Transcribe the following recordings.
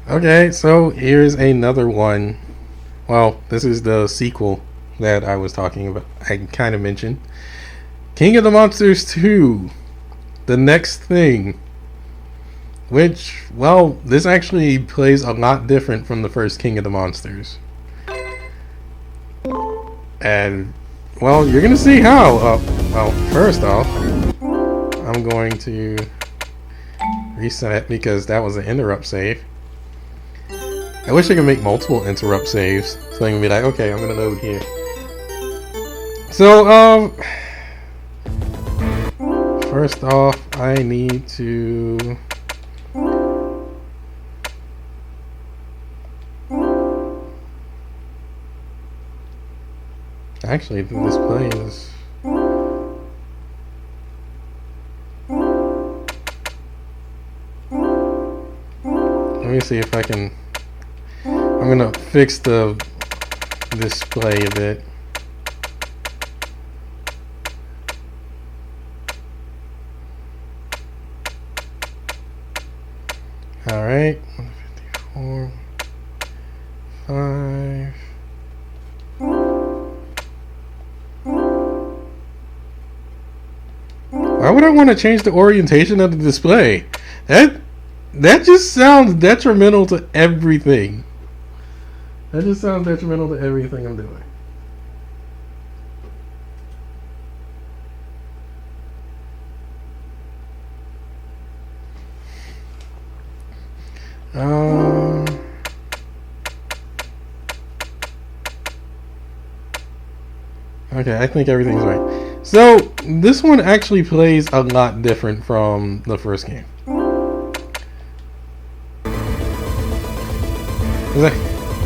Okay, so here's another one. Well, this is the sequel that I was talking about. I kind of mentioned King of the Monsters 2, the next thing. Which, well, this actually plays a lot different from the first King of the Monsters. And, well, you're gonna see how. Well, first off, I'm going to reset because that was an interrupt save. I wish I could make multiple interrupt saves, so I can be like, okay, I'm gonna load here. So, first off, I need to actually this play is let me see if I can. I'm gonna fix the display a bit. Alright, 154, 5. Why would I want to change the orientation of the display? That just sounds detrimental to everything. That just sounds detrimental to everything I'm doing. Okay, I think everything's right. So, this one actually plays a lot different from the first game.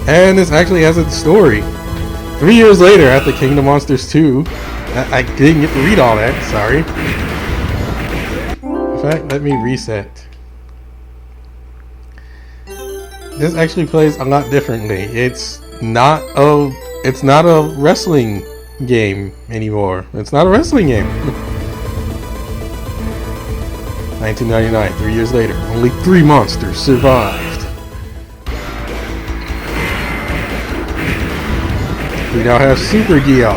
And this actually has a story. 3 years later, after Kingdom Monsters 2, I didn't get to read all that, sorry. In fact, let me reset. This actually plays a lot differently. It's not a wrestling game anymore. It's not a wrestling game. 1999, 3 years later, only 3 monsters survived. We now have Super Gear.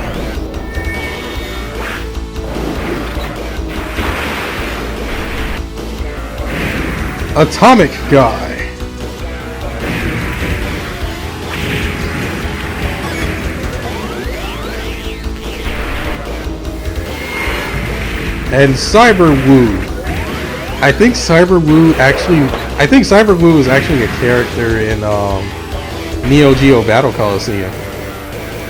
Atomic Guy. And Cyber Woo. I think Cyber Woo is actually a character in Neo Geo Battle Coliseum.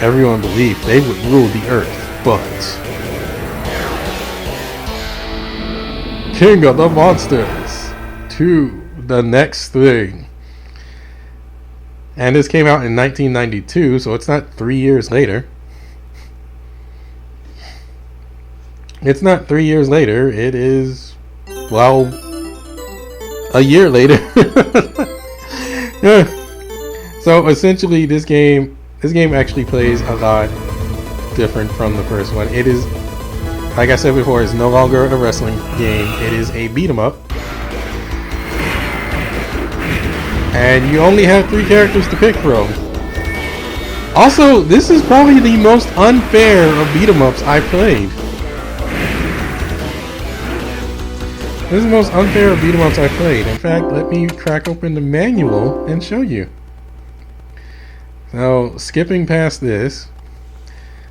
Everyone believed they would rule the earth, but King of the Monsters 2, the next thing. And this came out in 1992, so it's not 3 years later. It's not 3 years later, it is, well, a year later. Yeah. So essentially this game actually plays a lot different from the first one. It is, like I said before, it's no longer a wrestling game. It is a beat 'em up. And you only have 3 characters to pick from. Also, this is probably the most unfair of beat 'em ups I've played. This is the most unfair of beat 'em ups I've played. In fact, let me crack open the manual and show you. So, skipping past this.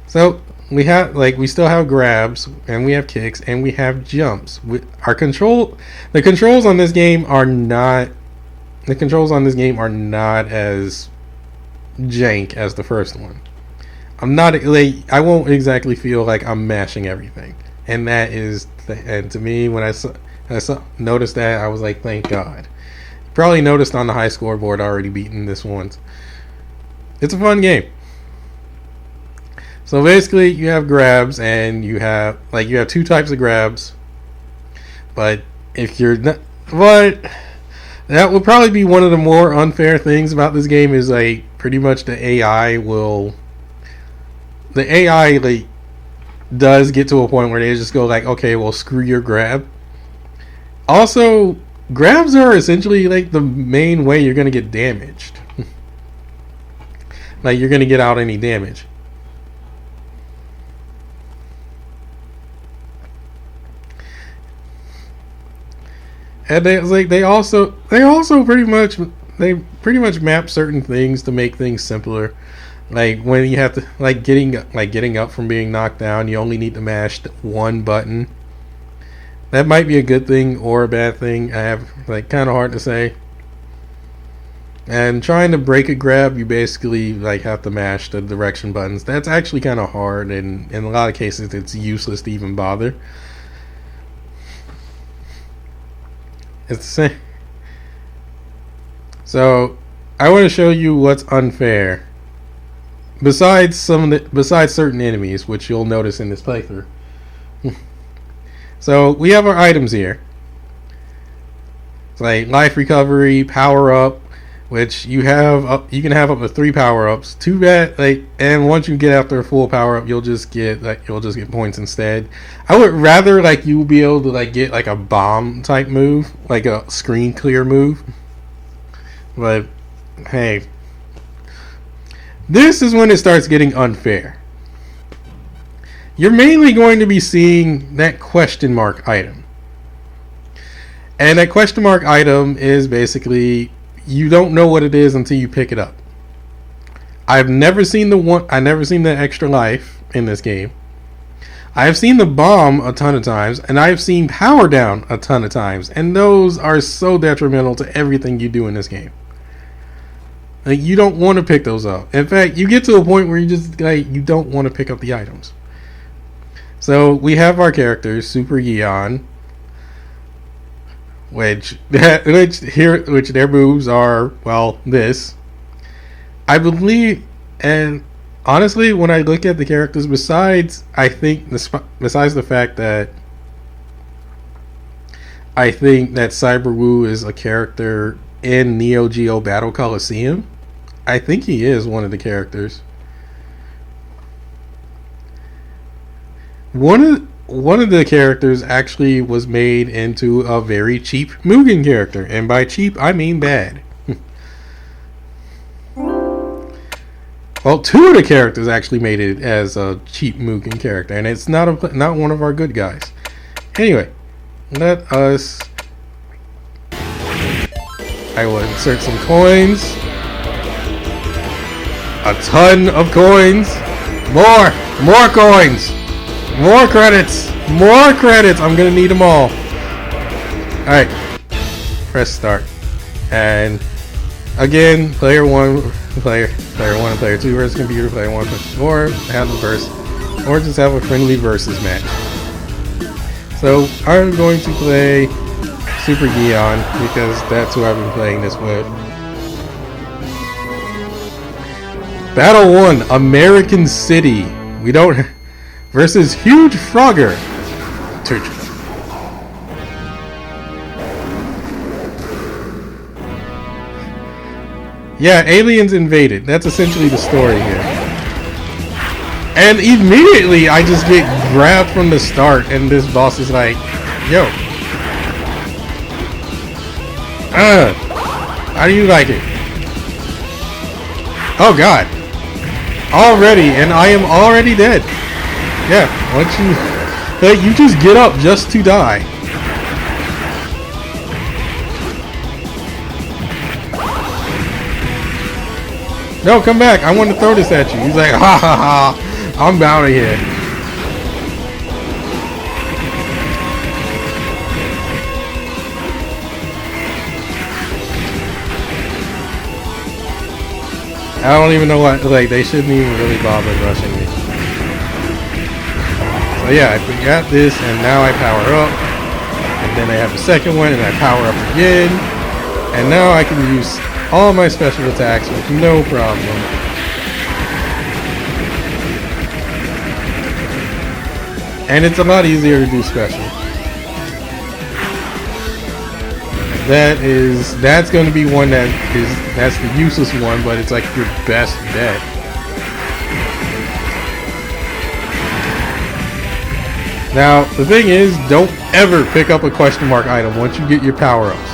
So, we still have grabs, and we have kicks, and we have jumps. The controls on this game are not as jank as the first one. I won't exactly feel like I'm mashing everything. And and to me, when I noticed that, I was like, thank God. Probably noticed on the high scoreboard already beaten this once. It's a fun game. So basically, you have grabs, and you have 2 types of grabs. But if you're not, that would probably be one of the more unfair things about this game is pretty much the AI does get to a point where they just go okay, well, screw your grab. Also, grabs are essentially like the main way you're gonna get damaged. Like you're gonna get out any damage. And they also pretty much map certain things to make things simpler. Like when you have to getting up from being knocked down, you only need to mash one button. That might be a good thing or a bad thing. I have kind of hard to say. And trying to break a grab, you basically have to mash the direction buttons. That's actually kind of hard, and in a lot of cases, it's useless to even bother. It's the same. So I want to show you what's unfair. Besides certain enemies, which you'll notice in this playthrough. So we have our items here. It's like life recovery, power up, which you can have up to 3 power ups. Too bad, and once you get after a full power up, you'll just get points instead. I would rather you be able to get a bomb type move, like a screen clear move. But hey, this is when it starts getting unfair. You're mainly going to be seeing that question mark item. And that question mark item is basically, you don't know what it is until you pick it up. I never seen the extra life in this game. I've seen the bomb a ton of times, and I've seen power down a ton of times, and those are so detrimental to everything you do in this game. You don't want to pick those up. In fact, you get to a point where you just you don't want to pick up the items. So we have our characters, Super Yeon, which their moves are this. I believe, and honestly, when I look at the characters, besides the fact that I think that Cyber Wu is a character in Neo Geo Battle Coliseum, I think he is one of the characters. One of the characters actually was made into a very cheap Mugen character, and by cheap I mean bad. Well, 2 of the characters actually made it as a cheap Mugen character, and it's not one of our good guys. Anyway, I will insert some coins. A ton of coins. More coins. More credits. I'm gonna need them all. Alright. Press start. And again, player 1 and player 2 versus computer, player 1 versus 4, have a verse, or just have a friendly versus match. So I'm going to play Super Yeon because that's who I've been playing this with. Battle 1, American City. Versus Huge Frogger. Yeah, aliens invaded. That's essentially the story here. And immediately I just get grabbed from the start, and this boss is like, yo. How do you like it? Oh god. Already, and I am already dead. Yeah, once you just get up just to die. No, come back. I want to throw this at you. He's like, ha ha ha. I'm out of here. I don't even know what, they shouldn't even really bother rushing me. So yeah, I got this, and now I power up, and then I have a second one, and I power up again, and now I can use all my special attacks with no problem. And it's a lot easier to do special. That's going to be one that's the useless one, but it's like your best bet. Now, the thing is, don't ever pick up a question mark item once you get your power-ups.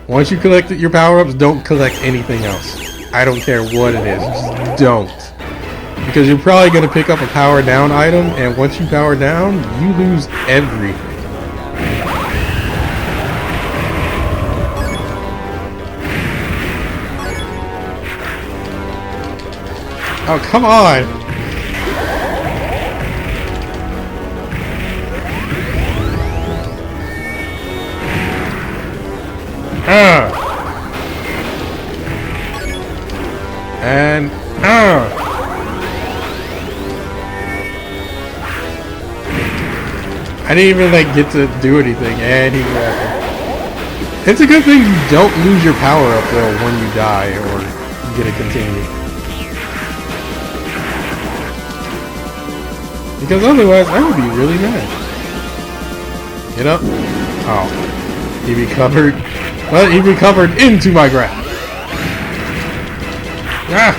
Once you collect your power-ups, don't collect anything else. I don't care what it is. Just don't. Because you're probably going to pick up a power down item, and once you power down, you lose everything. Oh, come on! And I didn't even like get to do anything, and he grabbed it. It's a good thing you don't lose your power up though when you die or get it continue. Because otherwise I would be really mad. Get up. Oh. He recovered. Well, he recovered into my grab. Ah!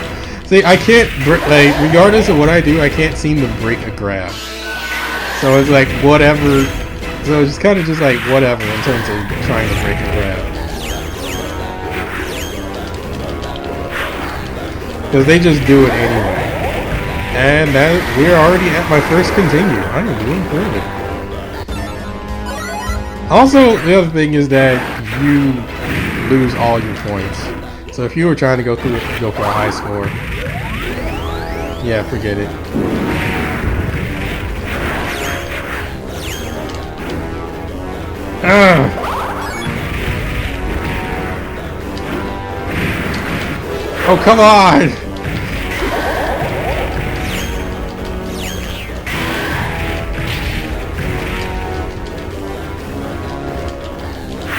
See, I can't, like, regardless of what I do, I can't seem to break a grab. So it's like, whatever. So it's kind of just like, whatever in terms of trying to break a grab. Because they just do it anyway. And that, we're already at my first continue. I am doing good. Also, the other thing is that you lose all your points. So if you were trying to go for a high score, yeah, forget it. Oh, come on!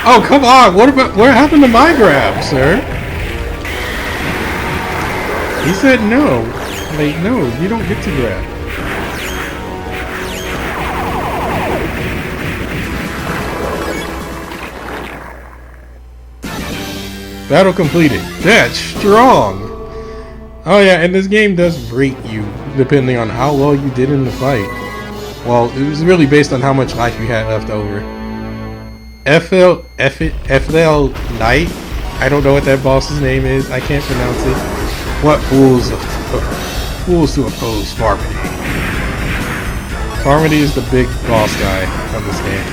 Oh, come on! What happened to my grab, sir? He said no. Like, no, you don't get to grab. Battle completed. That's strong! Oh yeah, and this game does rate you depending on how well you did in the fight. Well, it was really based on how much life you had left over. FL Knight? I don't know what that boss's name is. I can't pronounce it. What fools to oppose Farmity? Farmity is the big boss guy of this game.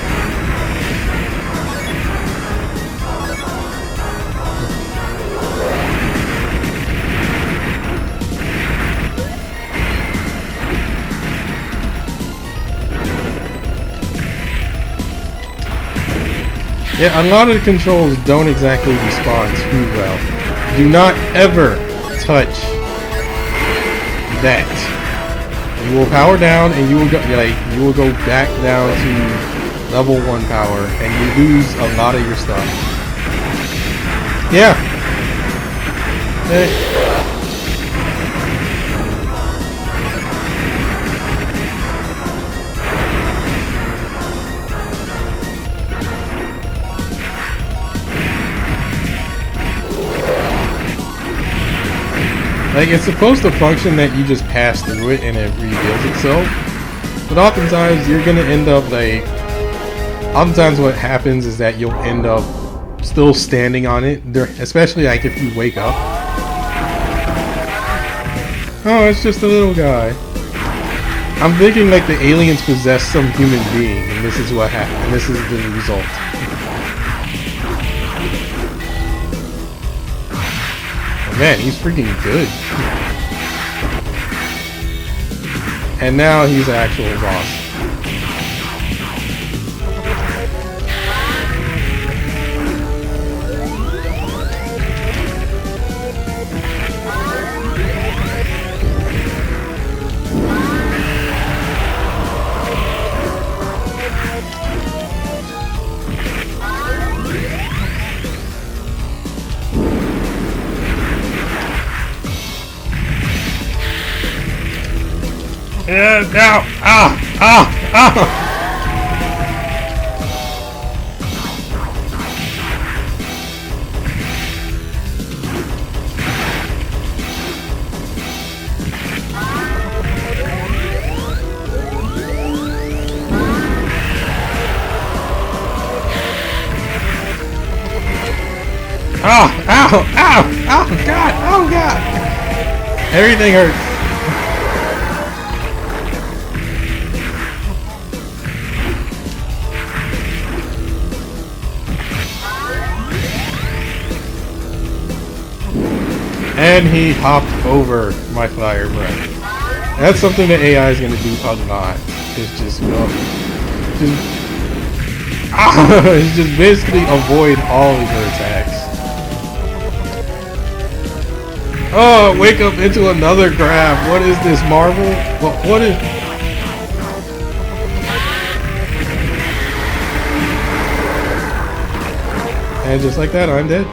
Yeah, a lot of the controls don't exactly respond too well. Do not ever touch that. You will power down and you will go back down to level 1 power and you lose a lot of your stuff. Yeah. Like, it's supposed to function that you just pass through it and it reveals itself. But oftentimes, you're gonna end up like... Oftentimes what happens is that you'll end up still standing on it. Especially like if you wake up. Oh, it's just a little guy. I'm thinking like the aliens possess some human being. And this is what happened. And this is the result. Man, he's freaking good. And now he's an actual boss. Yeah, now! Ah! Oh, ow, ow, oh god, oh god. Everything hurts. And he hopped over my fire breath. That's something that AI is going to do a lot. It's just, it's just basically avoid all of your attacks. Oh, wake up into another grab. What is this, Marvel? What is... And just like that, I'm dead.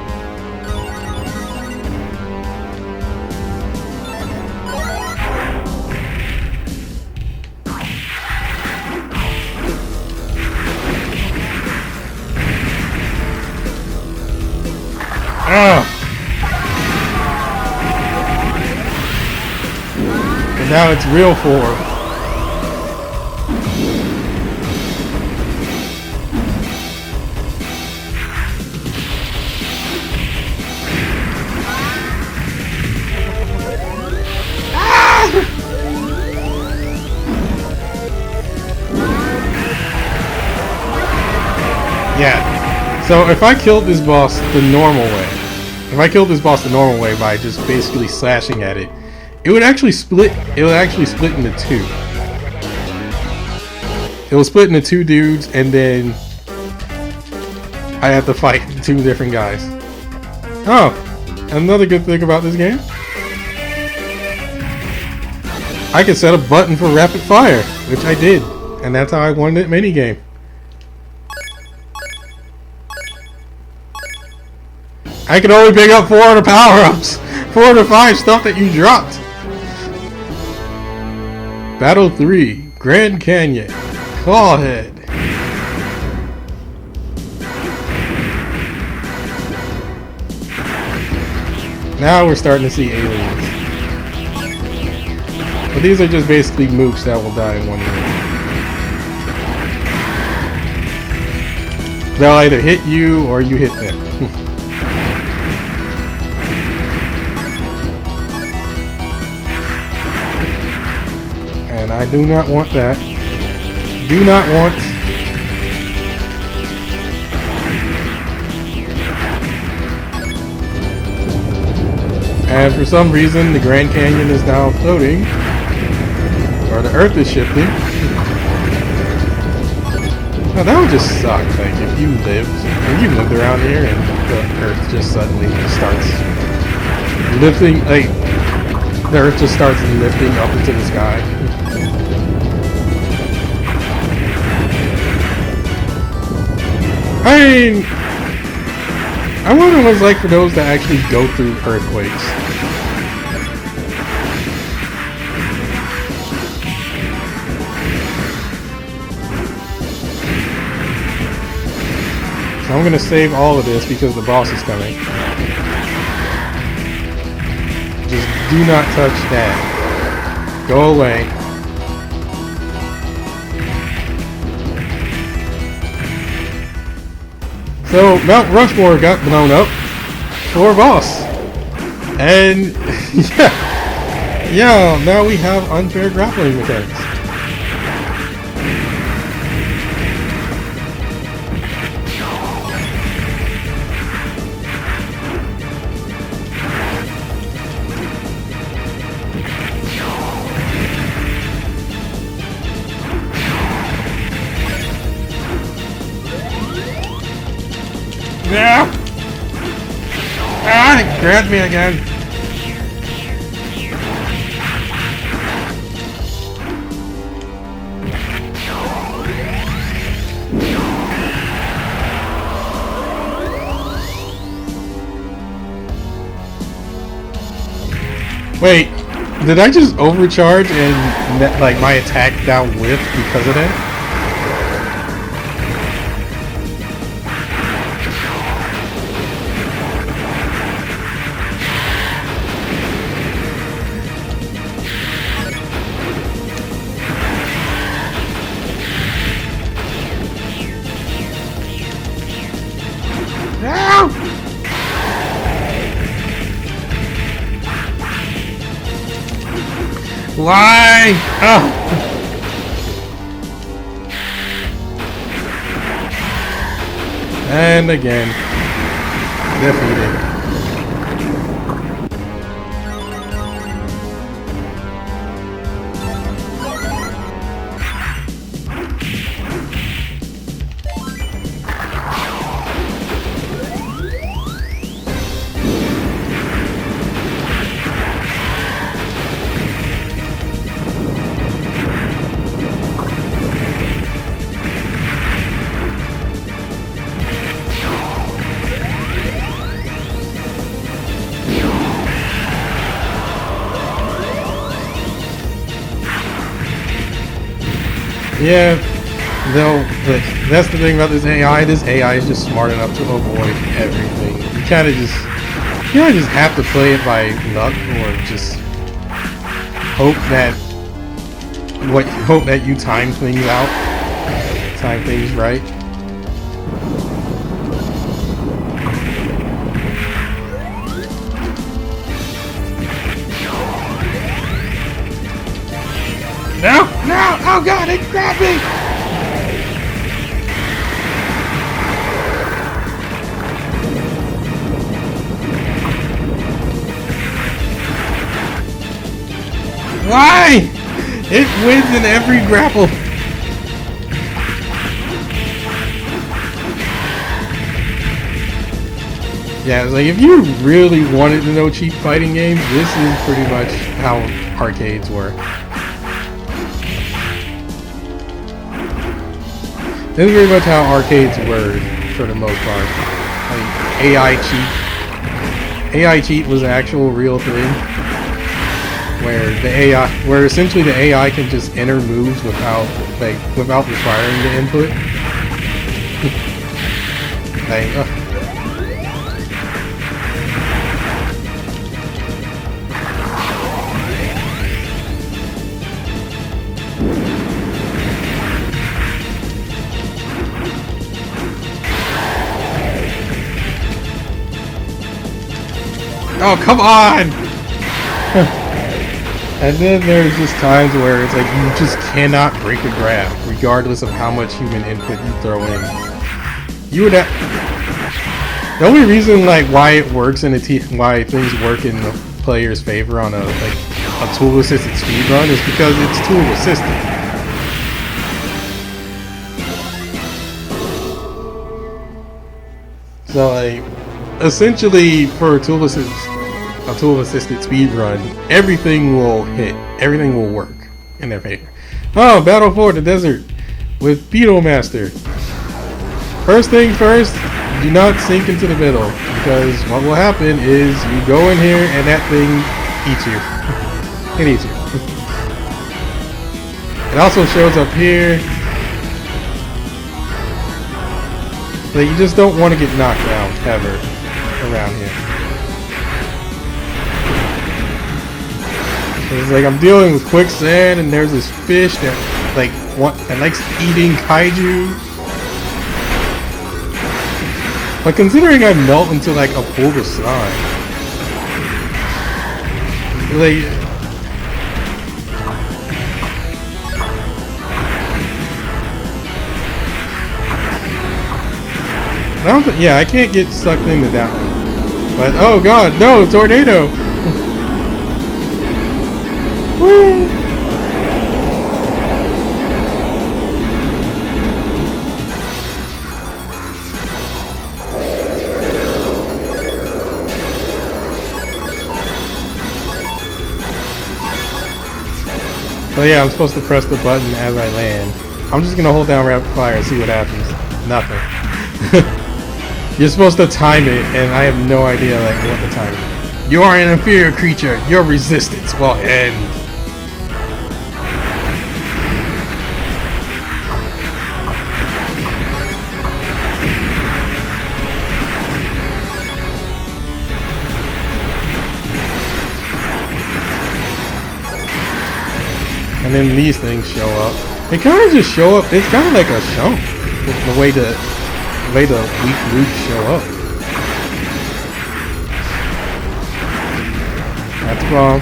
And now it's real form. Yeah. So if I killed this boss the normal way, by just basically slashing at it, it would actually split. It would actually split into two. It will split into two dudes, and then I have to fight two different guys. Oh, another good thing about this game, I can set a button for rapid fire, which I did, and that's how I won that minigame. I can only pick up 4 of the power-ups. 4 of the 5 stuff that you dropped. Battle 3, Grand Canyon, Clawhead. Now we're starting to see aliens. But these are just basically mooks that will die in 1 minute. They'll either hit you or you hit them. And I do not want that. Do not want. And for some reason, the Grand Canyon is now floating. Or the Earth is shifting. Now that would just suck, like, if you lived around here and the Earth just suddenly starts lifting, like, the Earth just starts lifting up into the sky. I mean, I wonder what it's like for those that actually go through earthquakes. So I'm gonna save all of this because the boss is coming. Just do not touch that. Go away. So Mount Rushmore got blown up for a boss. And yeah, now we have unfair grappling mechanics. Yeah. Ah, it grabbed me again. Wait, did I just overcharge and like my attack down whiff because of that? Why? Oh. And again, defeated. Yeah, though, but that's the thing about this AI. This AI is just smart enough to avoid everything. You kind of just have to play it by luck, or just hope that you time things out, time things right. No! No! Oh god, it grabbed me! Why? It wins in every grapple. Yeah, it's like if you really wanted to know cheap fighting games, this is pretty much how arcades work. This is very much how arcades were for the most part. Like AI cheat was an actual real thing, where essentially the AI can just enter moves without requiring the input. Like, oh, come on! And then there's just times where it's like you just cannot break a graph, regardless of how much human input you throw in. You would have... The only reason like why it works in why things work in the player's favor on a tool-assisted speedrun is because it's tool-assisted. So like, essentially for a tool-assisted speedrun, everything will hit. Everything will work in their favor. Oh, Battle for the Desert with Beetle Master. First thing first, do not sink into the middle, because what will happen is you go in here and that thing eats you. It eats you. It also shows up here. So you just don't want to get knocked out ever around here. It's like I'm dealing with quicksand, and there's this fish that likes eating kaiju. But considering I melt into like a pool of slime, like I can't get sucked into that one. But oh god, no, tornado! Woo! So yeah, I'm supposed to press the button as I land. I'm just gonna hold down rapid fire and see what happens. Nothing. You're supposed to time it, and I have no idea like what to time it. You are an inferior creature. Your resistance will end. And then these things show up. They kind of just show up. It's kind of like a show. The way the weak roots show up. That's wrong.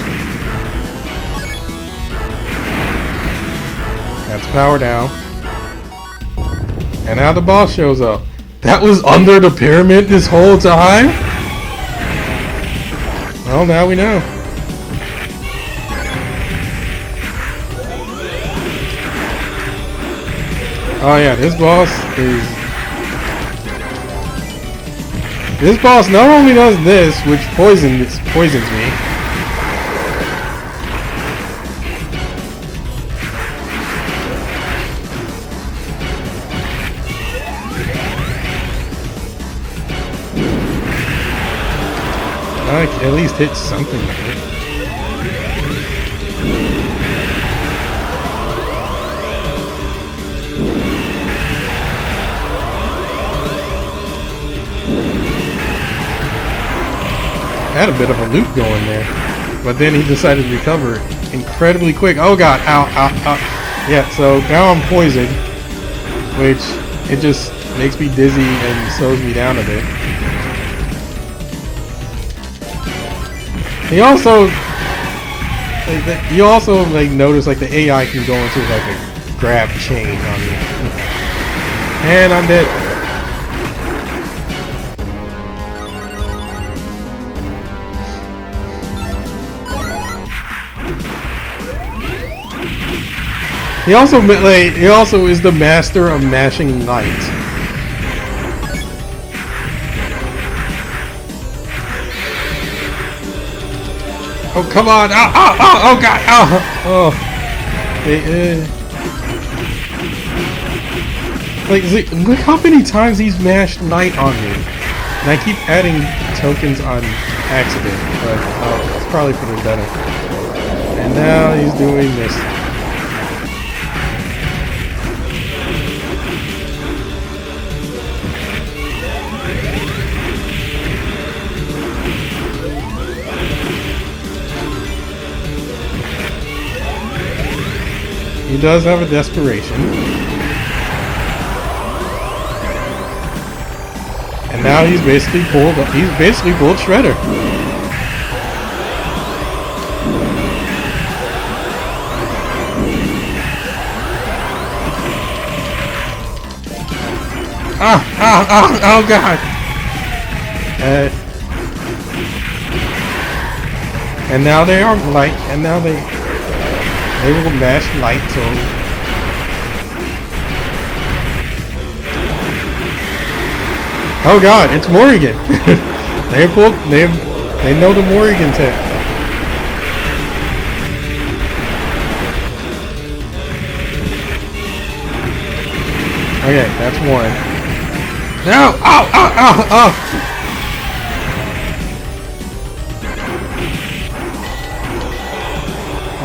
power down. And now the boss shows up. That was under the pyramid this whole time? Well, now we know. Oh yeah, this boss not only does this, which poisons me. I can at least hit something with it. Had a bit of a loop going there, but then he decided to recover it incredibly quick. Oh god, ow, ow, ow. Yeah, so now I'm poisoned, which it just makes me dizzy and slows me down a bit. You also like notice like the AI can go into like a grab chain on you. And I'm dead. He also is the master of mashing light. Oh, come on! Oh, oh, oh, oh god! Oh! Like, look how many times he's mashed light on me. And I keep adding tokens on accident, but it's probably for the better. And now he's doing this. He does have a desperation. And now he's basically pulled Shredder. Oh god. And now they are light, and now they will mash light till oh god, it's Morrigan. They know the Morrigan tip. Okay, that's one. No! Oh, oh, oh, oh!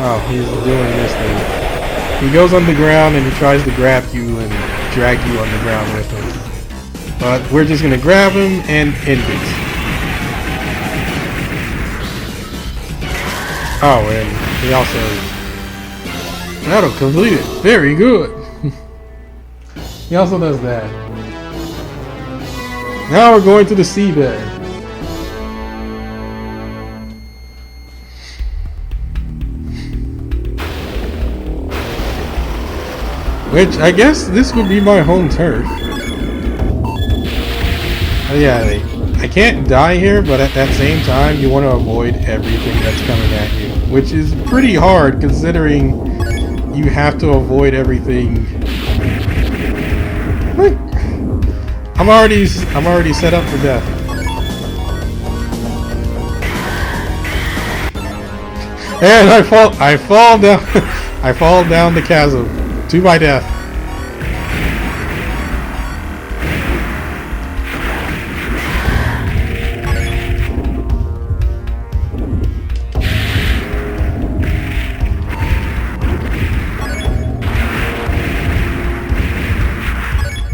Oh, he's doing this thing. He goes on the ground and he tries to grab you and drag you on the ground with him. But we're just gonna grab him and end it. Oh, and he also... That'll complete it. Very good. He also does that. Now we're going to the seabed. Which, I guess this would be my home turf. Yeah, I can't die here, but at that same time, you want to avoid everything that's coming at you. Which is pretty hard, considering you have to avoid everything. What? I'm already set up for death. And I fall down, I fall down the chasm. To my death.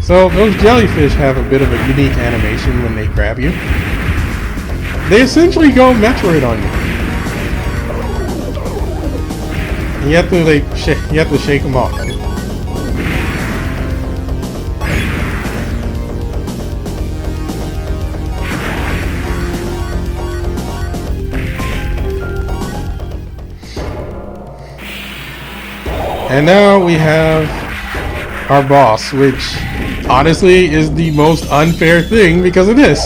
So those jellyfish have a bit of a unique animation when they grab you. They essentially go Metroid on you. You have to shake them off. And now we have our boss, which honestly is the most unfair thing because of this.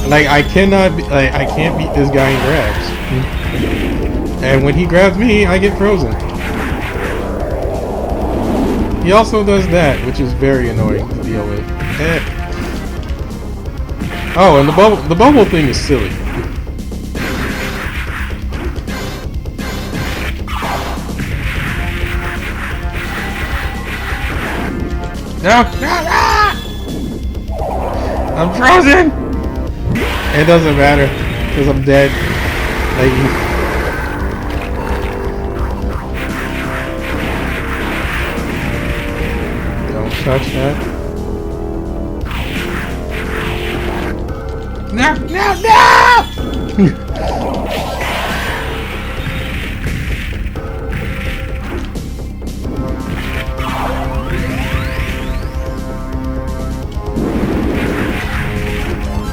Like I can't beat this guy in grabs. And when he grabs me, I get frozen. He also does that, which is very annoying to deal with. Oh, and the bubble thing is silly. No! I'm frozen! It doesn't matter, because I'm dead. Don't touch that. No!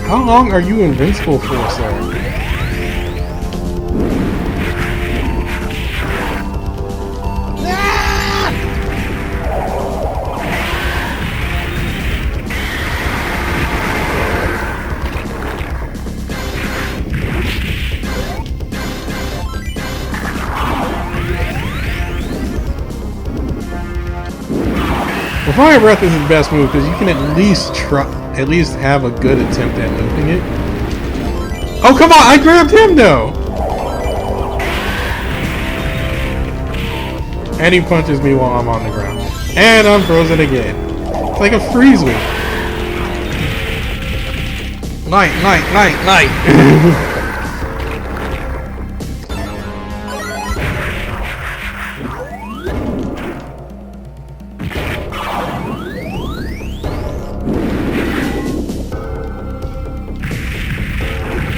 How long are you invincible for, sir? Well, Fire Breath is his best move because you can at least have a good attempt at looping it. Oh, come on! I grabbed him though! And he punches me while I'm on the ground. And I'm frozen again. It's like a freeze me. Light!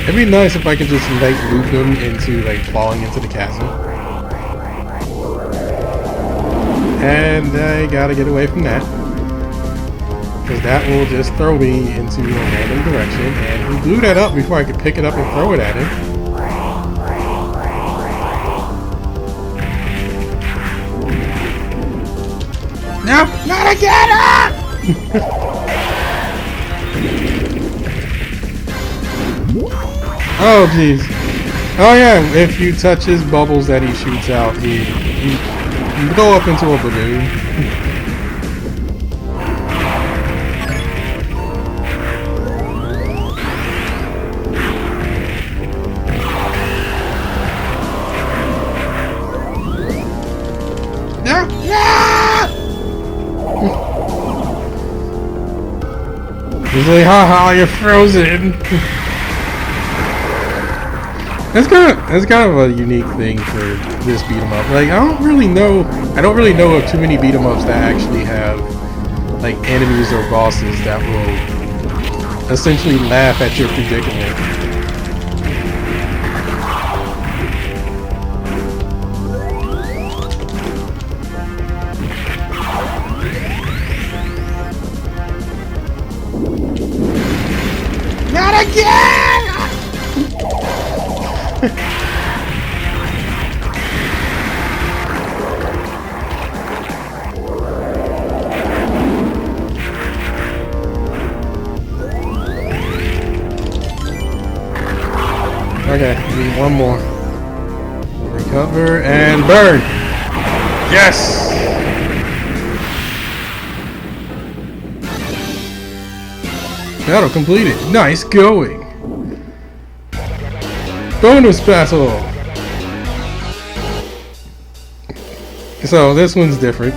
It'd be nice if I could just like loop them into like falling into the chasm. And I gotta get away from that. Because that will just throw me into a random direction. And he blew that up before I could pick it up and throw it at him. No, not again! Oh jeez. Oh yeah, if you touch his bubbles that he shoots out, you go up into a balloon. No! He's like, haha, you're frozen. That's kind of a unique thing for this beat 'em up. Like I don't really know of too many beat 'em ups that actually have like enemies or bosses that will essentially laugh at your predicament. Not again! Okay, need one more. Recover and burn! Yes! Battle completed. Nice going! Bonus battle! So this one's different.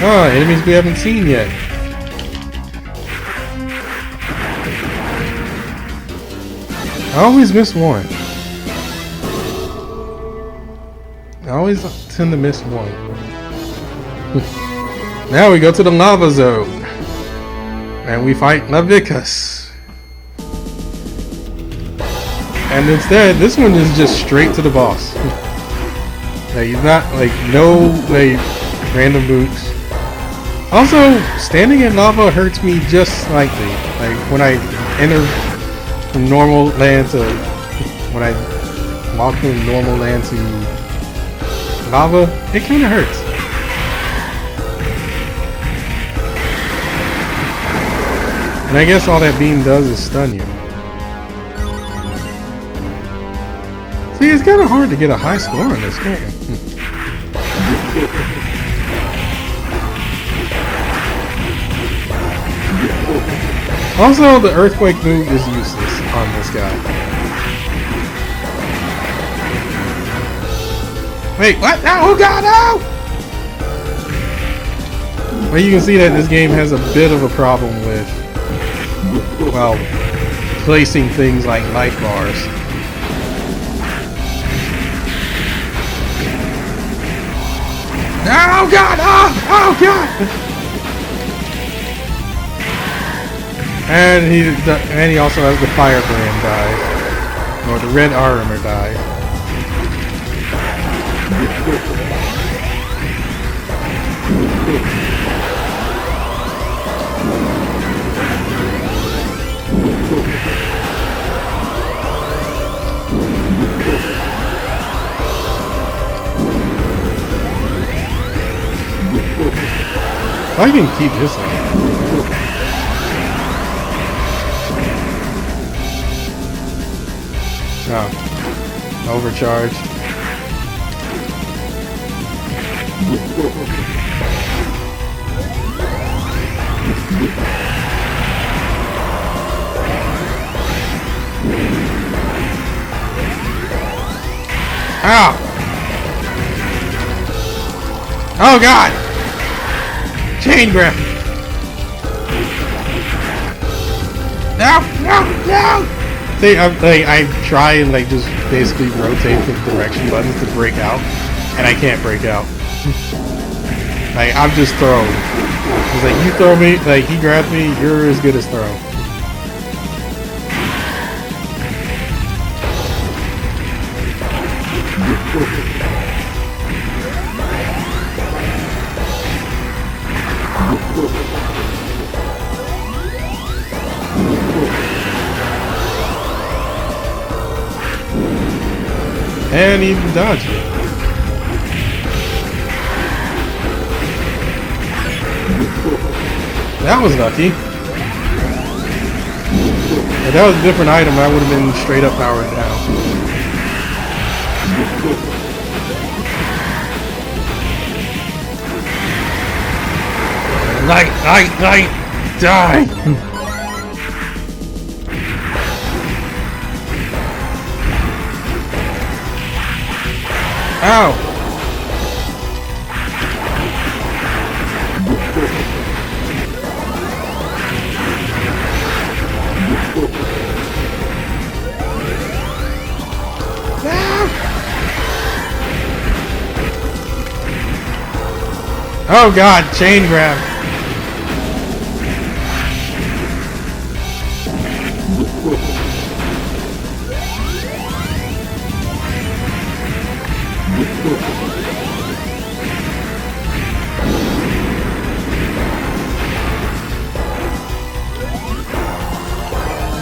Ah, enemies we haven't seen yet. I always miss one. I always tend to miss one. Now we go to the lava zone. And we fight Leviticus. And instead, this one is just straight to the boss. Like, he's not, like, no, like, random boots. Also, standing in lava hurts me just slightly. Like, when I enter from normal land to, when I walk from normal land to lava, it kind of hurts. And I guess all that beam does is stun you. See, it's kind of hard to get a high score on this game. Also, the earthquake move is useless on this guy. Wait, what? No, oh god, no! Well, you can see that this game has a bit of a problem with, well, placing things like life bars. Oh god! Oh god! And he also has the firebrand dive, or the red armor dive. I can keep this on. Oh. Overcharge. Ow! Oh god! Chain grip! No! No! No! See, I try and like just basically rotate the direction buttons to break out, and I can't break out. Like, I'm just thrown. It's like, you throw me, like, he grabs me, you're as good as throw. And even dodged it. That was lucky. If that was a different item, I would have been straight up powered down. Light, die! Ow! Oh god, chain grab.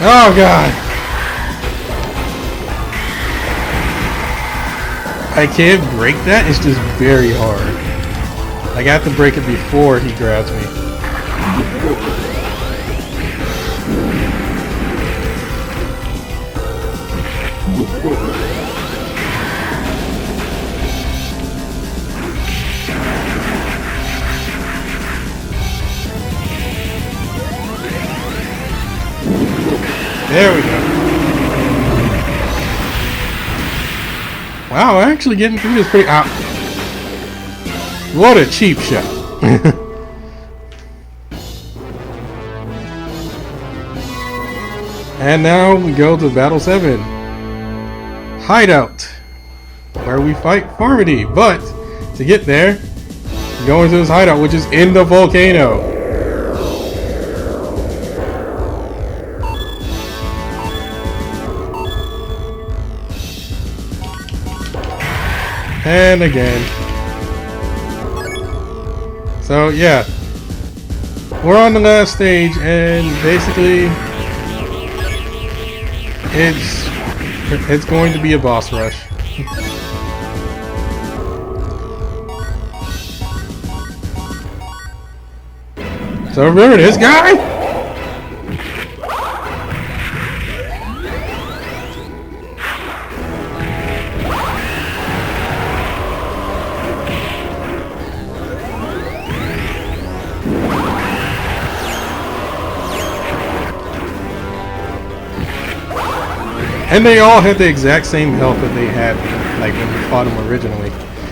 Oh god. I can't break that, it's just very hard. Like, I have to break it before he grabs me. There we go. Wow, we're actually getting through this pretty... What a cheap shot. And now we go to Battle 7. Hideout. Where we fight Farmity. But to get there, go into this hideout, which is in the volcano. And again. So yeah. We're on the last stage, and basically it's going to be a boss rush. So remember this guy? And they all had the exact same health that they had like when we fought them originally.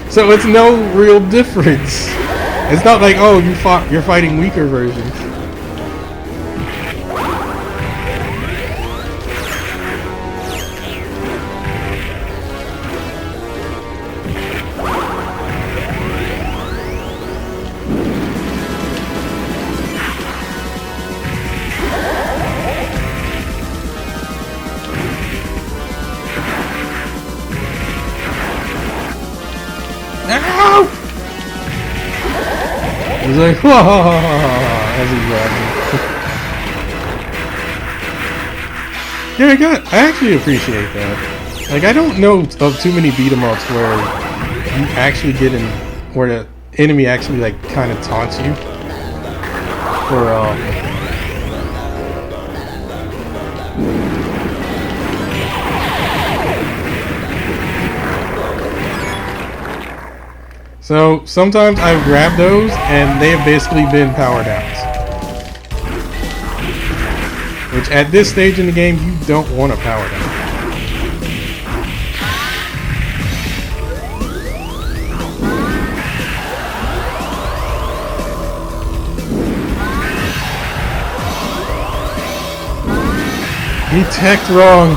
So it's no real difference. It's not like, oh, you're fighting weaker versions. Ow! He's like, whoa, as he's running. Yeah, I actually appreciate that. Like, I don't know of too many beat 'em ups where you actually get in, where the enemy actually like kind of taunts you. So sometimes I've grabbed those and they have basically been power downs. Which at this stage in the game you don't want a power down. He teched wrong.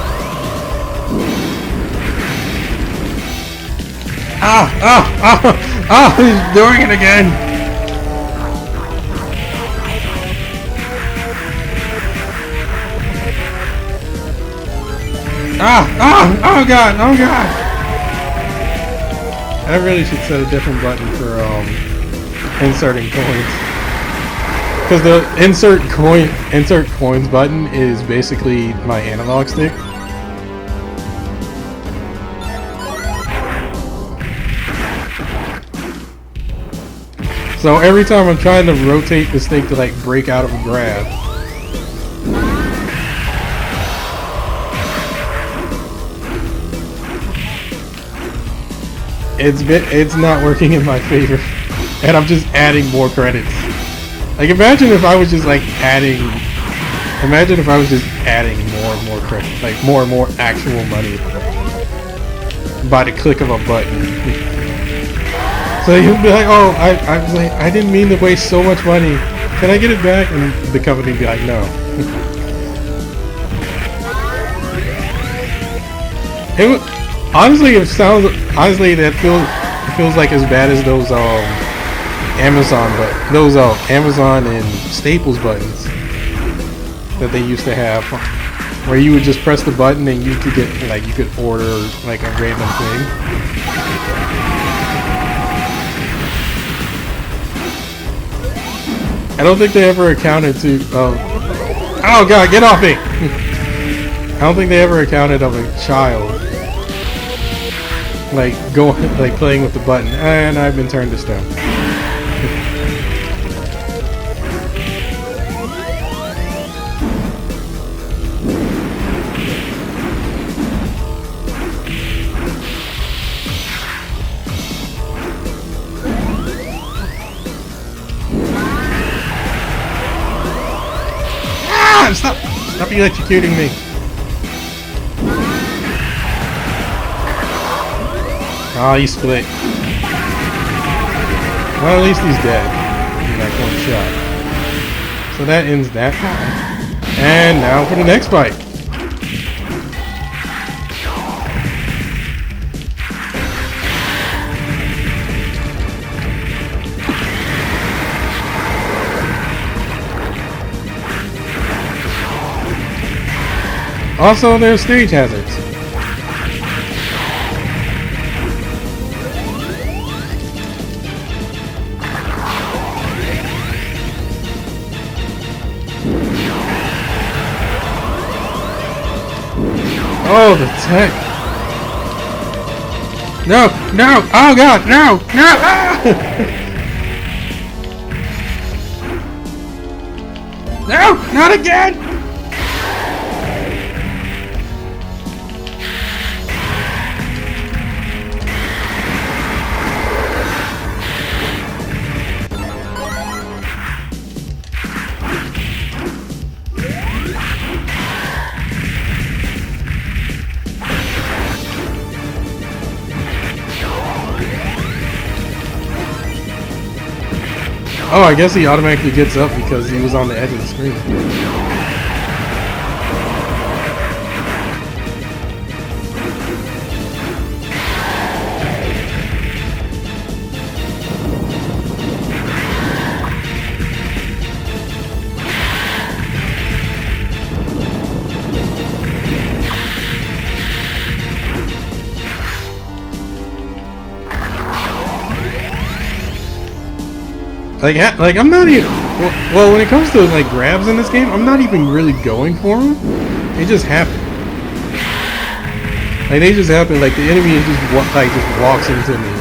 He's doing it again. Oh god. I really should set a different button for inserting coins. Because the insert coins button is basically my analog stick. So every time I'm trying to rotate the stick to like break out of a grab, it's not working in my favor, and I'm just adding more credits. Like imagine if I was just adding more and more credits, like more and more actual money by the click of a button. So you'll be like, oh, I was like, I didn't mean to waste so much money. Can I get it back? And the company would be like, no. Honestly, that feels like as bad as those Amazon and Staples buttons that they used to have, where you would just press the button and you could get you could order like a random thing. I don't think they ever accounted to. Oh god, get off me! I don't think they ever accounted of a child playing with the button, and I've been turned to stone. Stop electrocuting me. Oh, he split. Well, at least he's dead. In that one shot. So that ends that fight. And now for the next fight. Also, there's stage hazards. Oh, the tech. No, no, oh god, no, no, ah! No, not again! Oh, I guess he automatically gets up because he was on the edge of the screen. Like I'm not even. Well, when it comes to like grabs in this game, I'm not even really going for them. They just happen. Like they just happen. Like the enemy just walks into me,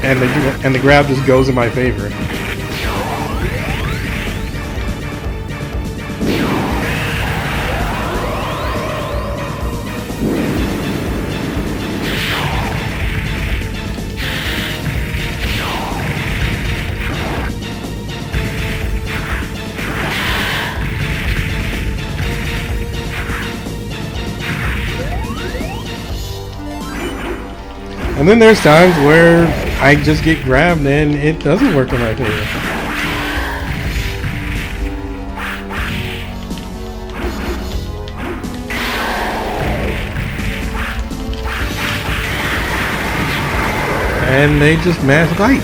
and the grab just goes in my favor. And then there's times where I just get grabbed and it doesn't work in my favor. And they just mash right.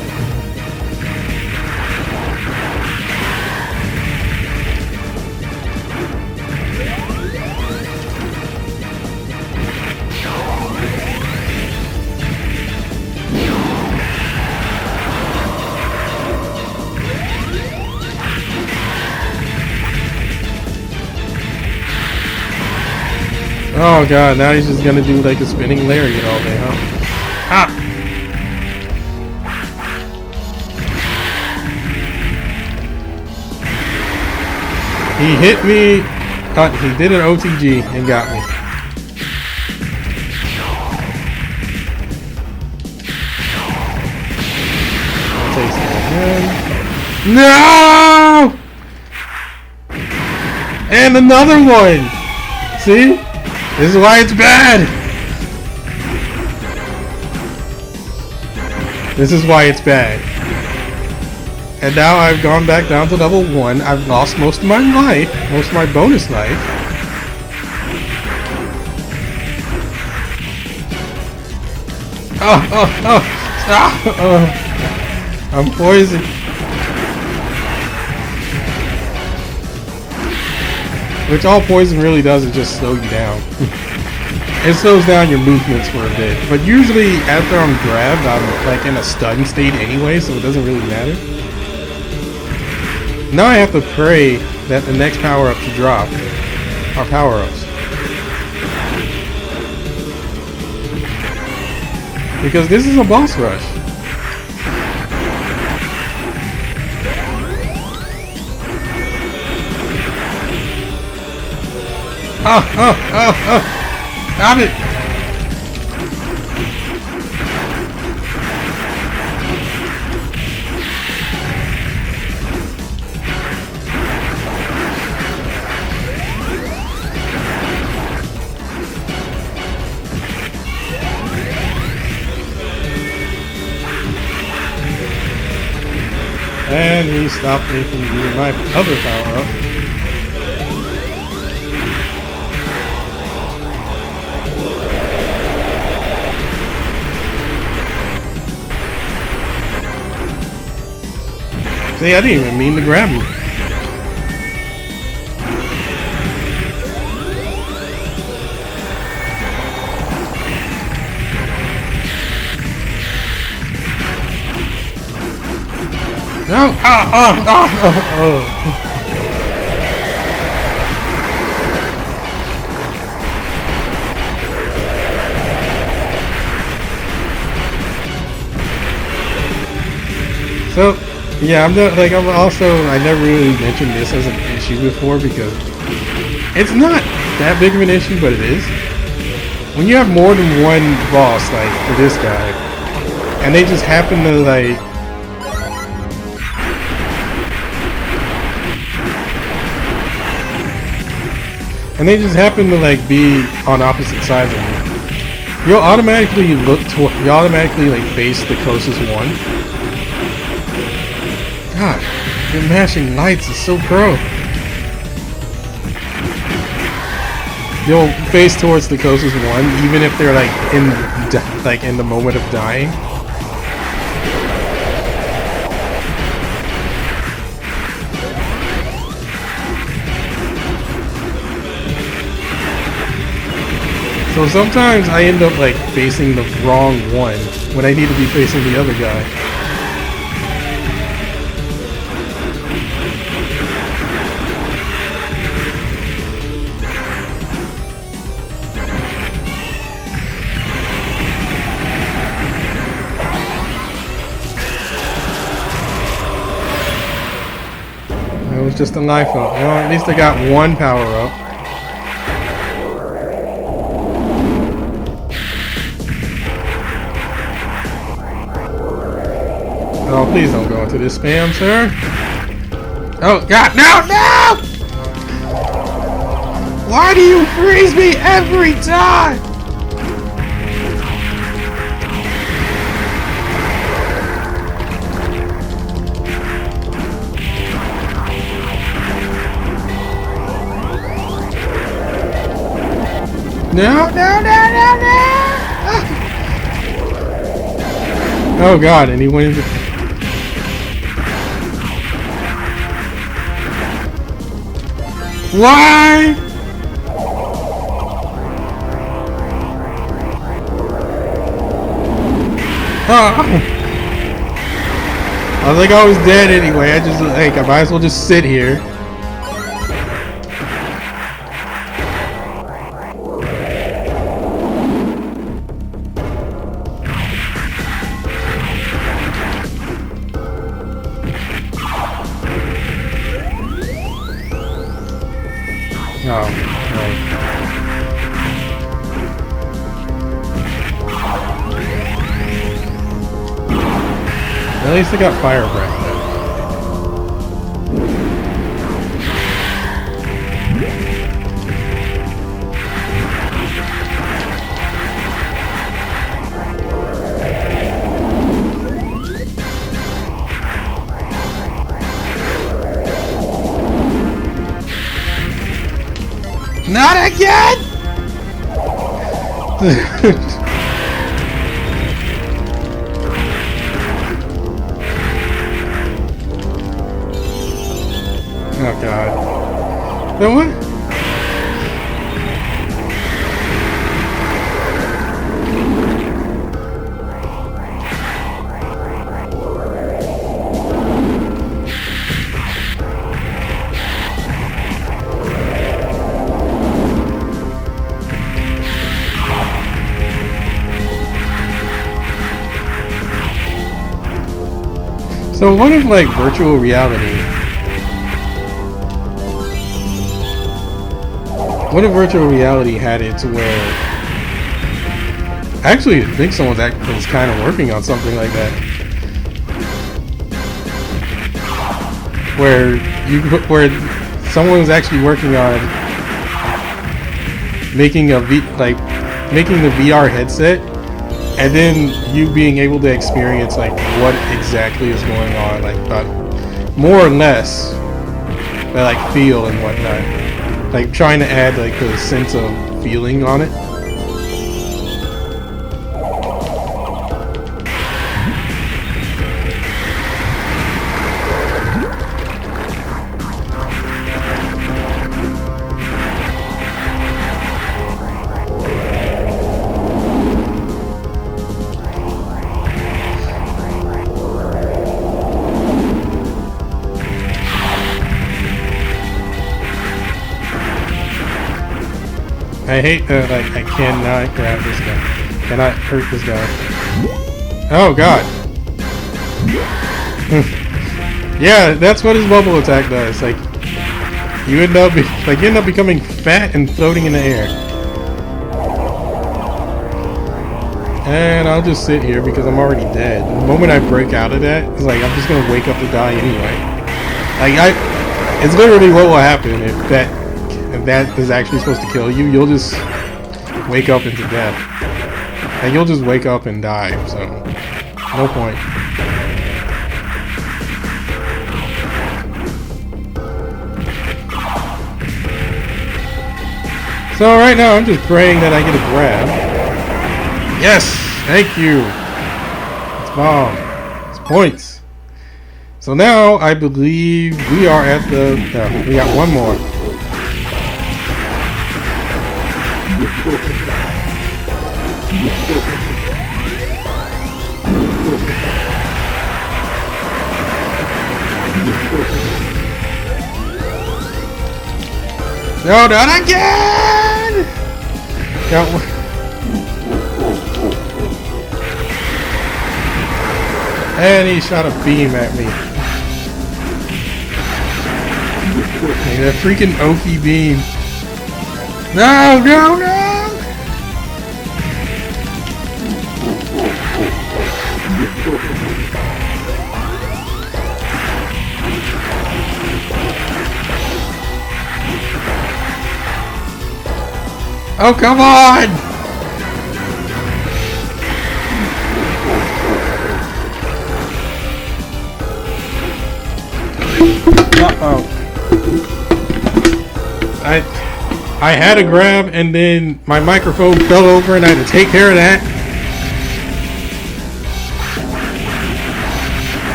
Oh god, now he's just gonna do like a spinning lariat all day, huh? Ah! He hit me. He did an OTG and got me. I'll taste it again. No! And another one! See? This is why it's bad! This is why it's bad. And now I've gone back down to level 1. I've lost most of my life. Most of my bonus life. I'm poisoned. Which all poison really does is just slow you down. It slows down your movements for a bit. But usually after I'm grabbed, I'm like in a stun state anyway, so it doesn't really matter. Now I have to pray that the next power-up to drop are power-ups. Because this is a boss rush. Stop it! And he stopped me from doing my other power-up. See, I didn't even mean to grab him. No! Oh. So, yeah, I never really mentioned this as an issue before because it's not that big of an issue, but it is. When you have more than one boss, like for this guy, and they just happen to like be on opposite sides of you, you'll automatically face the closest one. God, your mashing lights is so pro. You'll face towards the closest one, even if they're in the moment of dying. So sometimes I end up like facing the wrong one when I need to be facing the other guy. It was just a life up. Well, at least I got one power up. Oh, please don't go into this spam, sir. Oh, God, no, no! Why do you freeze me every time? No, no, no, no, no! Oh, God, and he went into... Why? Oh. I was like, I was dead anyway. I might as well just sit here. Oh, right. At least I got fire breath though. Not again! Oh, God. Then what? So what if like virtual reality? What if virtual reality had it to where? Actually, I think someone's was kind of working on something like that, where someone was actually working on making making the VR headset. And then you being able to experience like what exactly is going on, like more or less, like feel and whatnot, like trying to add like the sense of feeling on it. I hate that I cannot grab this guy. Cannot hurt this guy. Oh god. Yeah, that's what his bubble attack does. Like you end up becoming fat and floating in the air. And I'll just sit here because I'm already dead. The moment I break out of that, it's like I'm just gonna wake up to die anyway. Like it's literally what will happen if that is actually supposed to kill you. You'll just wake up into death. And you'll just wake up and die, so no point. So right now I'm just praying that I get a grab. Yes! Thank you! It's bomb. It's points. So now I believe we are at the... we got one more. No, not again! Got one. And he shot a beam at me. Hey, that freaking Oki beam. No, no, no! Oh, come on! Uh-oh. I had a grab and then my microphone fell over and I had to take care of that.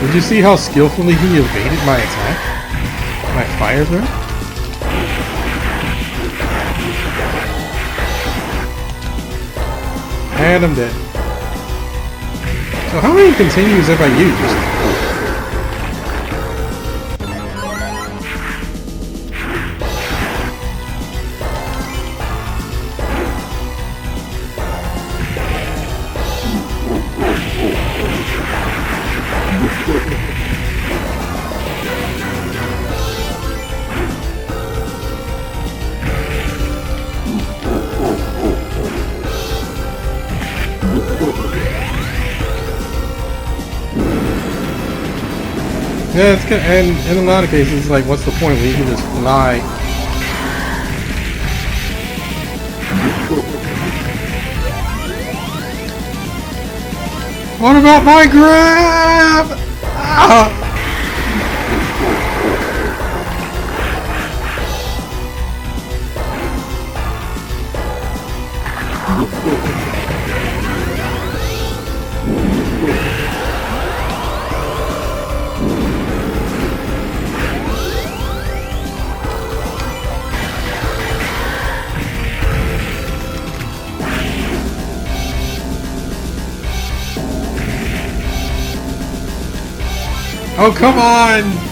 Did you see how skillfully he evaded my attack? My fire breath? And I'm dead. So how many continues have I used? Yeah, it's good. And in a lot of cases, it's like, what's the point when you can just fly? What about my grab? Ah! Oh, come on!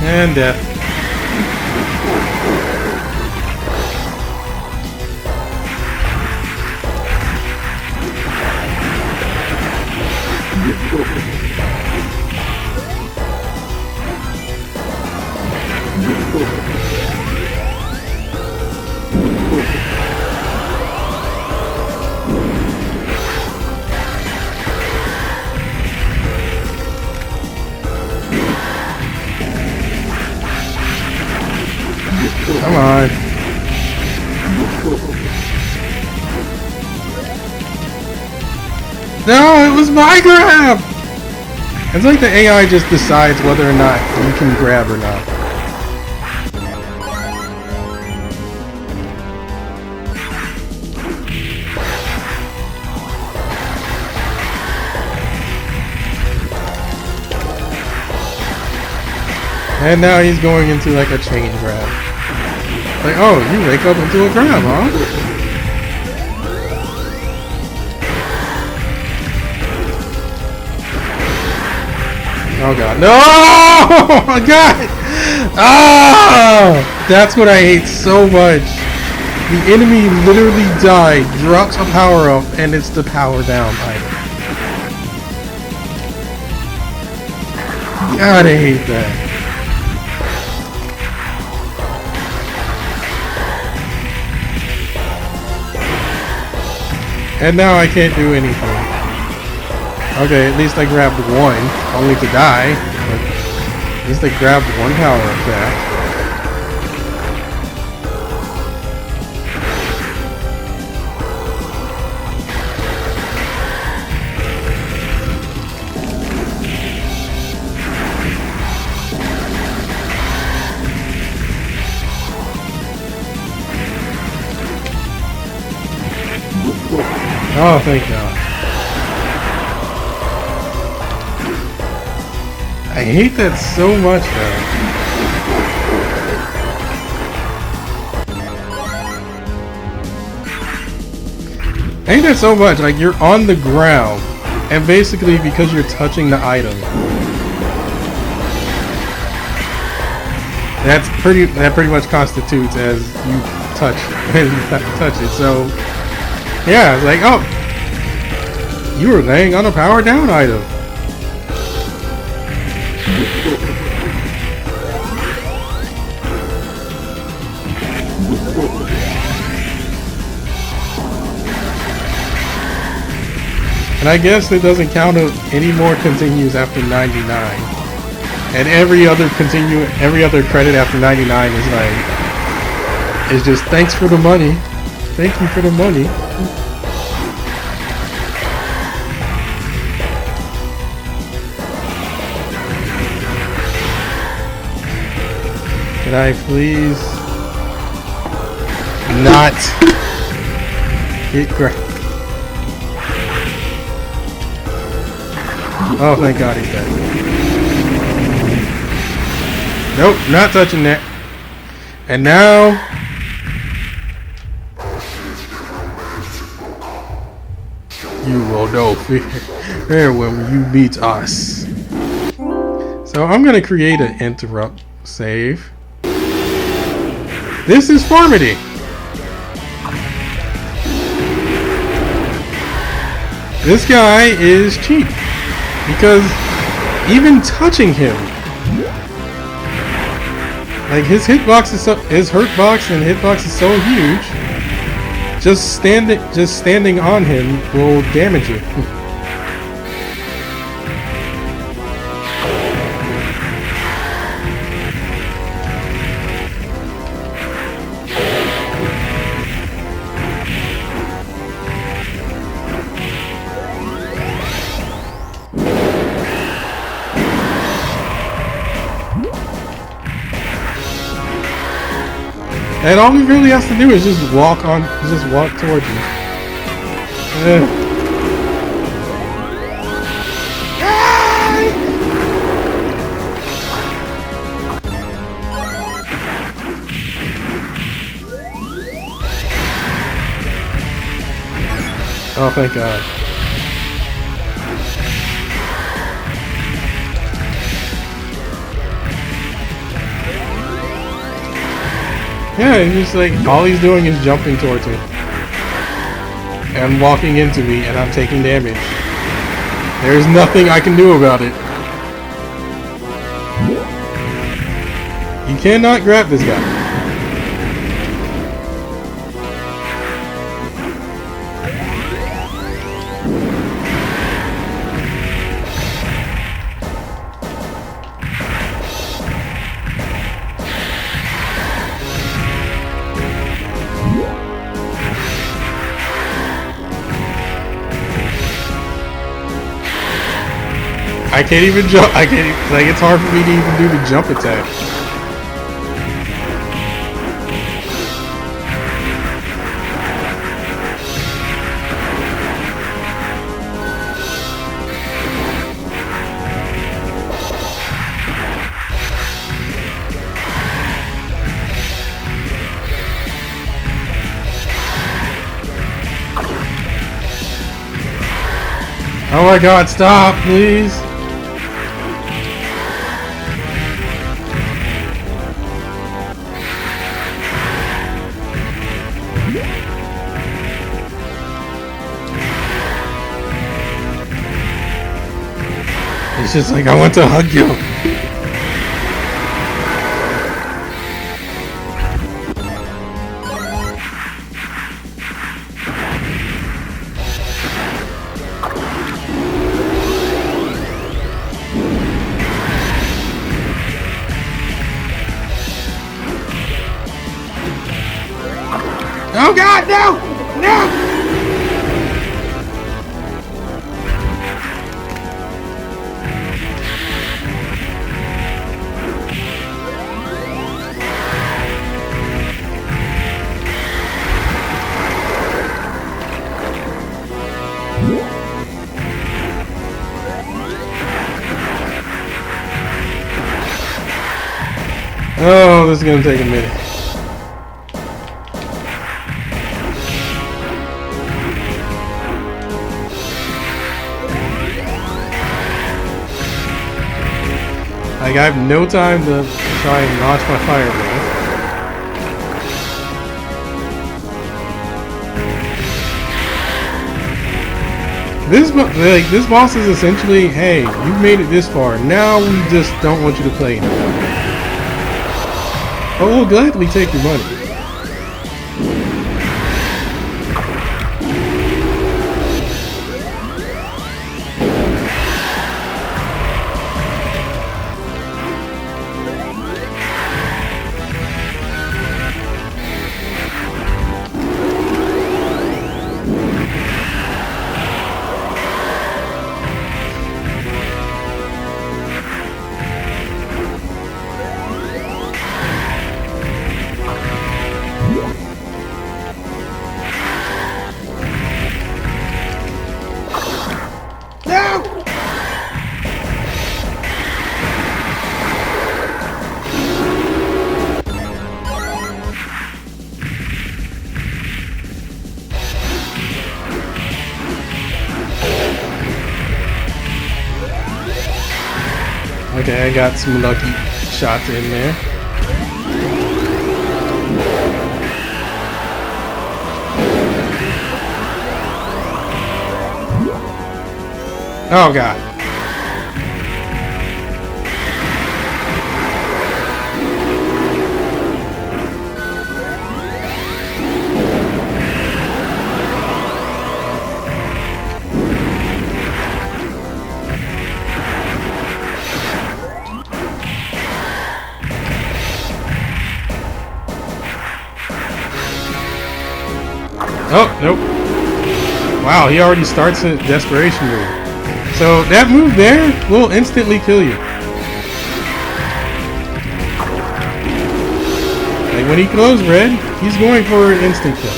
And death. Come on. No, it was my grab! It's like the AI just decides whether or not you can grab or not. And now he's going into like a chain grab. Like, oh, you wake up into a grab, huh? Oh god. No! Oh god! Ah! That's what I hate so much. The enemy literally died, drops a power up, and it's the power down item. God, I hate that. And now I can't do anything. Okay, at least I grabbed one, only to die. But at least I grabbed one power up back. Oh, thank God. I hate that so much, though. I hate that so much. Like, you're on the ground, and basically because you're touching the item, that pretty much constitutes as you touch it. So yeah, it's like, oh, you were laying on a power down item. And I guess it doesn't count any more continues after 99. And every other credit after 99 is like, it's just thanks for the money. Thank you for the money. Can I please not get grabbed? Oh, thank God he's dead. Nope, not touching that. And now you will know fear when you meet us. So I'm gonna create an interrupt save. This is Farmity. This guy is cheap because even touching him, like his hurt box and hitbox is so huge. Just standing on him will damage you. And all he really has to do is just walk towards you. Oh, thank God. Yeah, he's just like, all he's doing is jumping towards me. And walking into me, and I'm taking damage. There's nothing I can do about it. You cannot grab this guy. I can't even jump. I can't even, like, it's hard for me to even do the jump attack. Oh my god, stop, please. It's just like, I want to hug you. Oh god, no! No! Oh, this is gonna take a minute. Like, I have no time to try and launch my fireball. This boss is essentially, hey, you've made it this far. Now we just don't want you to play anymore. But we'll gladly take your money. Okay, I got some lucky shots in there. Oh god. Oh, nope. Wow, he already starts a desperation move. So that move there will instantly kill you. Like when he glows red, he's going for an instant kill.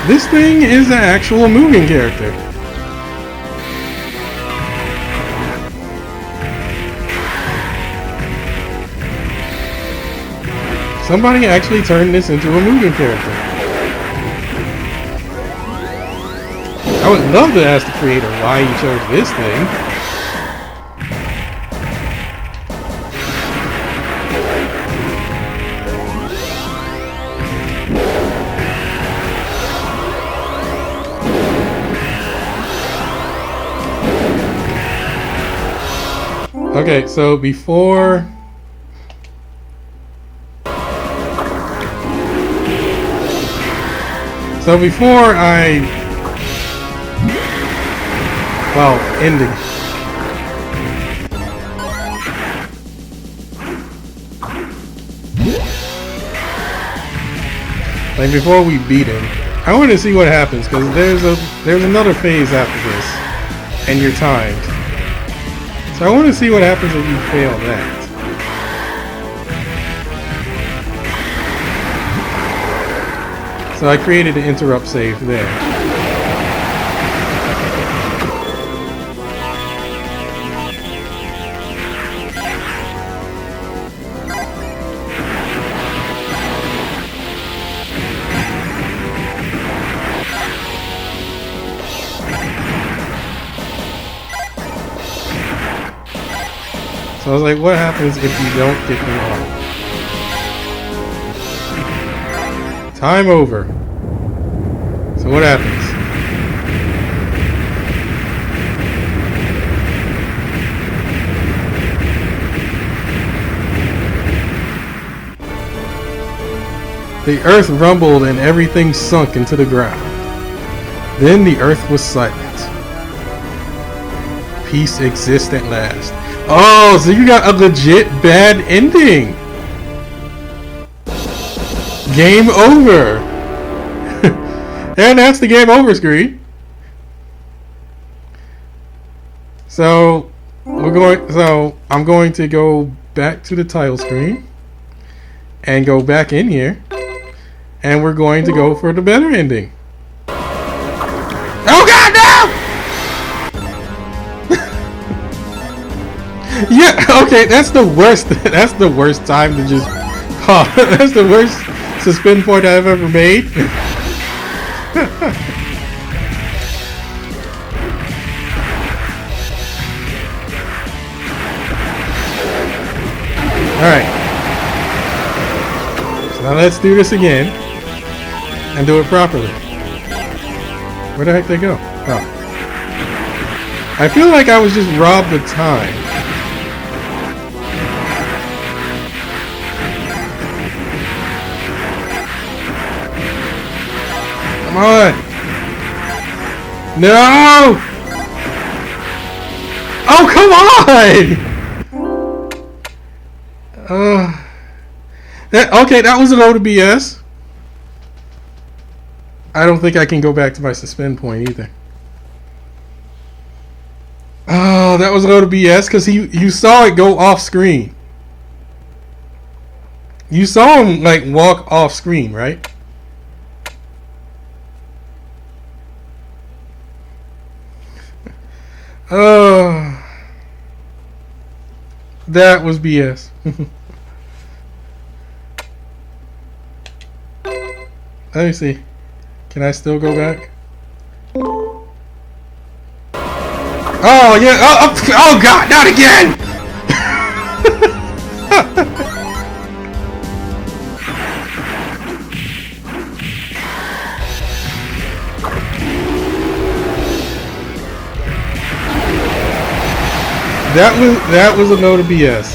This thing is an actual moving character. Somebody actually turned this into a moving character. I would love to ask the creator why he chose this thing. Okay, so before... So before I... Well, ending. Like before we beat him, I want to see what happens because there's another phase after this, and you're timed. So I want to see what happens if you fail that. So I created an interrupt save there. So I was like, what happens if you don't get them all? Time over. So what happens? The earth rumbled and everything sunk into the ground. Then the earth was silent. Peace exists at last. Oh, so you got a legit bad ending. Game over. And that's the game over screen. So I'm going to go back to the title screen and go back in here, and we're going to go for the better ending. Oh God, no! Yeah, okay, that's the worst. That's the worst time to just. Oh, that's the worst suspend point I've ever made. Alright. So now let's do this again. And do it properly. Where the heck did they go? Oh. I feel like I was just robbed of time. Come on! No! Oh, come on! Okay, that was a load of BS. I don't think I can go back to my suspend point either. Oh, that was a load of BS because you saw it go off screen. You saw him like walk off screen, right? Oh, that was BS. Let me see. Can I still go back? Oh yeah! Oh God! Not again! That was a load of BS.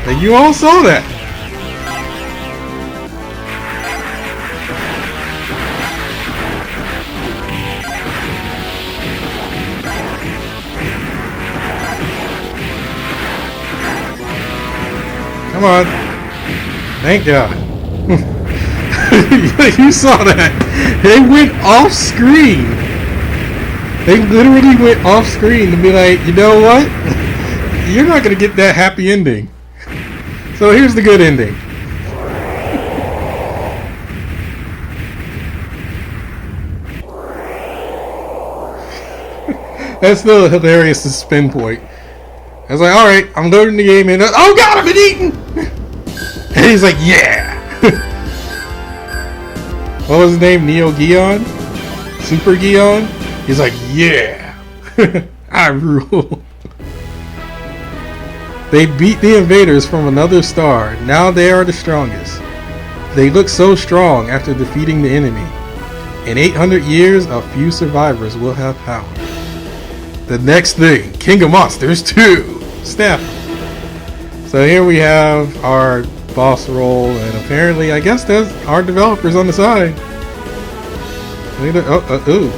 Like you all saw that. Come on. Thank God. You saw that. They went off screen. They literally went off screen to be like, you know what? You're not going to get that happy ending. So here's the good ending. That's still a hilarious spin point. I was like, alright, I'm loading the game in. Oh God, I've been eating! And he's like, yeah! What was his name? Neo Geon? Super Geon? He's like, yeah! I rule. They beat the invaders from another star. Now they are the strongest. They look so strong after defeating the enemy. In 800 years, a few survivors will have power. The next thing, King of Monsters 2. Steph. So here we have our boss roll, and apparently, I guess that's our developers on the side. Ooh.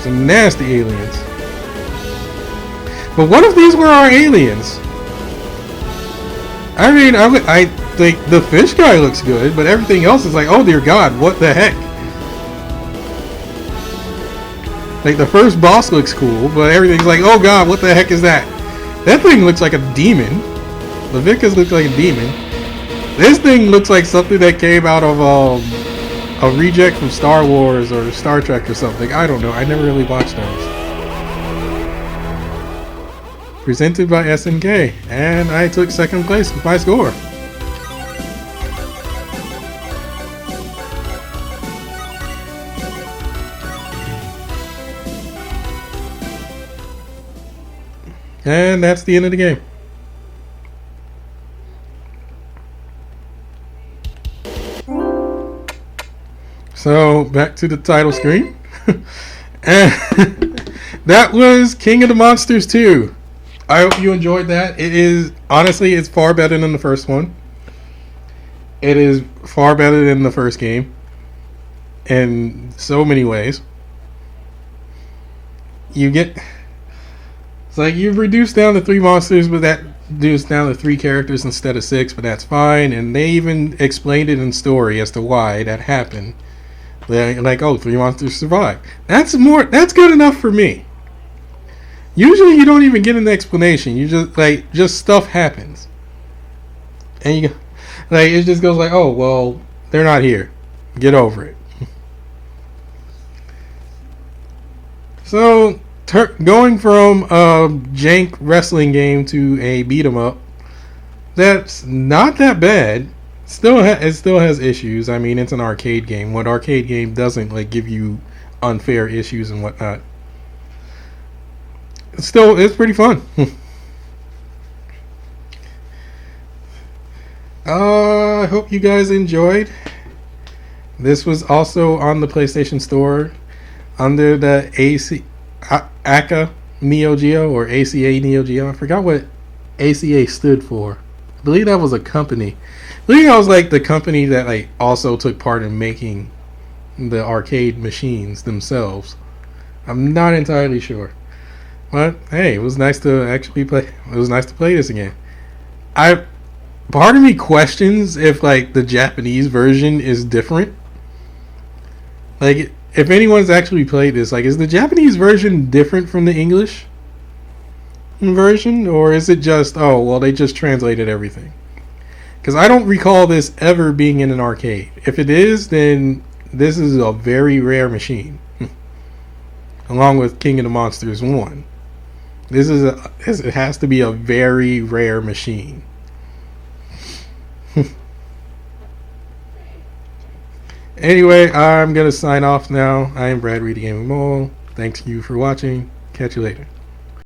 Some nasty aliens. But what if these were our aliens? I mean, I think the fish guy looks good, but everything else is like, oh dear God, what the heck? Like, the first boss looks cool, but everything's like, oh God, what the heck is that? That thing looks like a demon. The Vicas looks like a demon. This thing looks like something that came out of a reject from Star Wars or Star Trek or something. I don't know. I never really watched those. Presented by SNK, and I took second place with my score. And that's the end of the game. So, back to the title screen. And that was King of the Monsters 2. I hope you enjoyed that. It is, honestly, it's far better than the first one. It is far better than the first game in so many ways. It's like you've reduced down to 3 monsters, but that reduced down to 3 characters instead of 6, but that's fine. And they even explained it in story as to why that happened. They're like, oh, 3 monsters survived. That's good enough for me. Usually you don't even get an explanation. You just stuff happens. And you it just goes like, oh, well, they're not here. Get over it. So, going from a jank wrestling game to a beat 'em up, that's not that bad. It still has issues. I mean, it's an arcade game. What arcade game doesn't give you unfair issues and whatnot? It's pretty fun. I hope you guys enjoyed. This was also on the PlayStation Store under the ACA Neo Geo or ACA Neo Geo. I forgot what ACA stood for. I believe that was a company. I believe that was the company that also took part in making the arcade machines themselves. I'm not entirely sure. But hey, it was nice to actually play. It was nice to play this again. Part of me questions if the Japanese version is different. If anyone's actually played this, is the Japanese version different from the English version, or is it just they just translated everything? Because I don't recall this ever being in an arcade. If it is, then this is a very rare machine, along with King of the Monsters 1. It has to be a very rare machine. Anyway, I'm going to sign off now. I am Brad Reed, the Gaming Mole. Thanks you for watching. Catch you later.